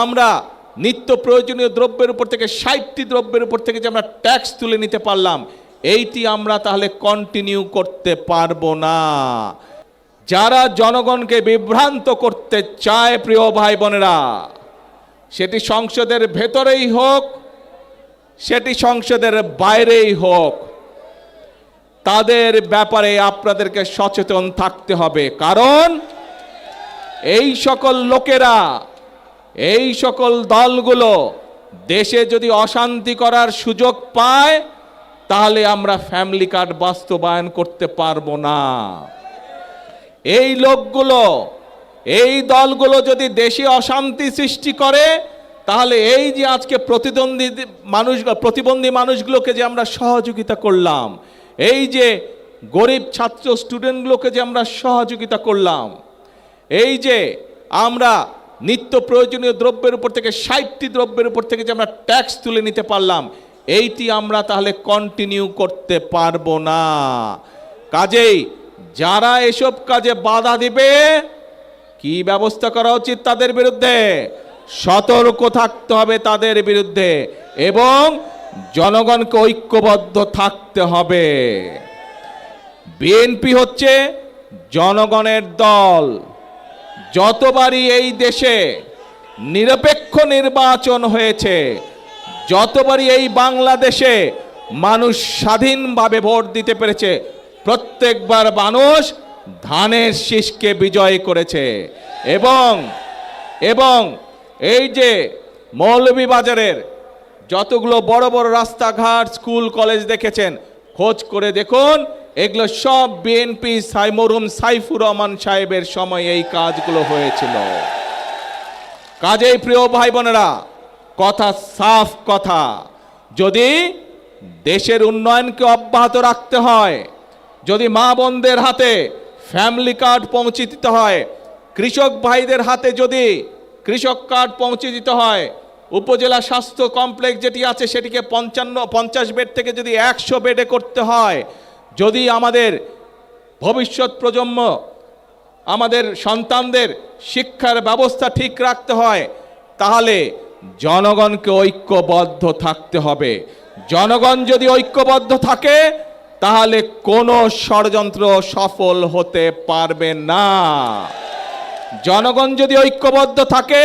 আমরা নিত্য প্রয়োজনীয় দ্রব্যের উপর থেকে 60টি দ্রব্যের উপর থেকে যে আমরা ট্যাক্স তুলে নিতে পারলাম, এইটি আমরা তাহলে কন্টিনিউ করতে পারবো না। যারা জনগণকে বিভ্রান্ত করতে চায় প্রিয় ভাই বোনেরা, সেটি সংসদের ভেতরেই হোক, সেটি সংসদের বাইরেই হোক, তাদের ব্যাপারে আপনাদেরকে সচেতন থাকতে হবে। কারণ এই সকল লোকেরা, এই সকল দলগুলো দেশে যদি অশান্তি করার সুযোগ পায়, তাহলে আমরা ফ্যামিলি কার্ড বাস্তবায়ন করতে পারবো না। এই লোকগুলো, এই দলগুলো যদি দেশে অশান্তি সৃষ্টি করে, তাহলে এই যে আজকে প্রতিবন্ধী মানুষগুলোকে যে আমরা সহযোগিতা করলাম, এই যে গরিব ছাত্র স্টুডেন্টগুলোকে যে আমরা সহযোগিতা করলাম, এই যে আমরা নিত্য প্রয়োজনীয় দ্রব্যের উপর থেকে 60টি দ্রব্যের উপর থেকে যে আমরা ট্যাক্স তুলে নিতে পারলাম, এইটি আমরা তাহলে কন্টিনিউ করতে পারবো না। কাজেই যারা এসব কাজে বাধা দিবে, কি ব্যবস্থা করা উচিত তাদের বিরুদ্ধে? সতর্ক থাকতে হবে তাদের বিরুদ্ধে, এবং জনগণকে ঐক্যবদ্ধ থাকতে হবে। বিএনপি হচ্ছে জনগণের দল। যতবারই এই দেশে নিরপেক্ষ নির্বাচন হয়েছে, যতবারই এই বাংলাদেশে মানুষ স্বাধীনভাবে ভোট দিতে পেরেছে, প্রত্যেকবার মানুষ ধানের শীষকে বিজয় করেছে। এবং এই যে মৌলভীবাজারের যতগুলো বড় বড় রাস্তাঘাট, স্কুল, কলেজ দেখেছেন, খোঁজ করে দেখুন, এগুলো সব বিএনপি মরহুম সাইফুর রহমান সাহেবের সময় এই কাজগুলো হয়েছিল। কাজেই প্রিয় ভাই বোনেরা, কথা সাফ কথা, যদি দেশের উন্নয়নকে অব্যাহত রাখতে হয়, যদি মা বোনদের হাতে ফ্যামিলি কার্ড পৌঁছে দিতে হয়, কৃষক ভাইদের হাতে যদি কৃষক কার্ড পৌঁছে দিতে হয়, উপজেলা স্বাস্থ্য কমপ্লেক্স যেটি আছে সেটিকে 50 বেড থেকে যদি 100 বেডে করতে হয়, যদি আমাদের ভবিষ্যৎ প্রজন্ম, আমাদের সন্তানদের শিক্ষার ব্যবস্থা ঠিক রাখতে হয়, তাহলে জনগণকে ঐক্যবদ্ধ থাকতে হবে। জনগণ যদি ঐক্যবদ্ধ থাকে, তাহলে কোনো ষড়যন্ত্র সফল হতে পারবে না। জনগণ যদি ঐক্যবদ্ধ থাকে,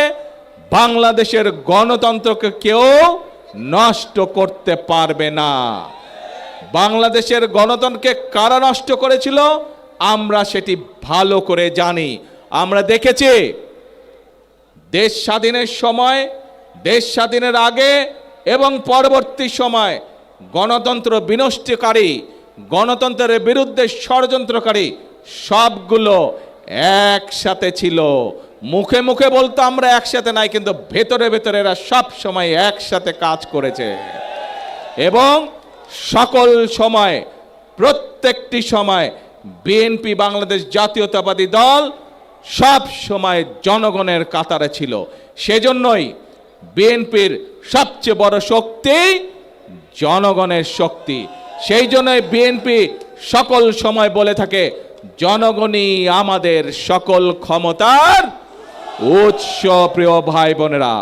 বাংলাদেশের গণতন্ত্রকে কেউ নষ্ট করতে পারবে না। বাংলাদেশের গণতন্ত্রকে কারা নষ্ট করেছিল আমরা সেটি ভালো করে জানি। আমরা দেখেছি দেশ স্বাধীনের সময়, দেশ স্বাধীনের আগে এবং পরবর্তী সময় গণতন্ত্র বিনষ্টকারী, গণতন্ত্রের বিরুদ্ধে ষড়যন্ত্রকারী সবগুলো একসাথে ছিল। মুখে মুখে বলতো আমরা একসাথে নাই, কিন্তু ভেতরে ভেতরে এরা সব সময় একসাথে কাজ করেছে। এবং সকল সময়, প্রত্যেকটি সময় বিএনপি, বাংলাদেশ জাতীয়তাবাদী দল, সব সময় জনগণের কাতারে ছিল। সেজন্যই বিএনপির সবচেয়ে বড় শক্তি জনগণের শক্তি। সেই জন্যই বিএনপি সকল সময় বলে থাকে, জনগণই আমাদের সকল ক্ষমতার উৎস। প্রিয় ভাই বোনেরা,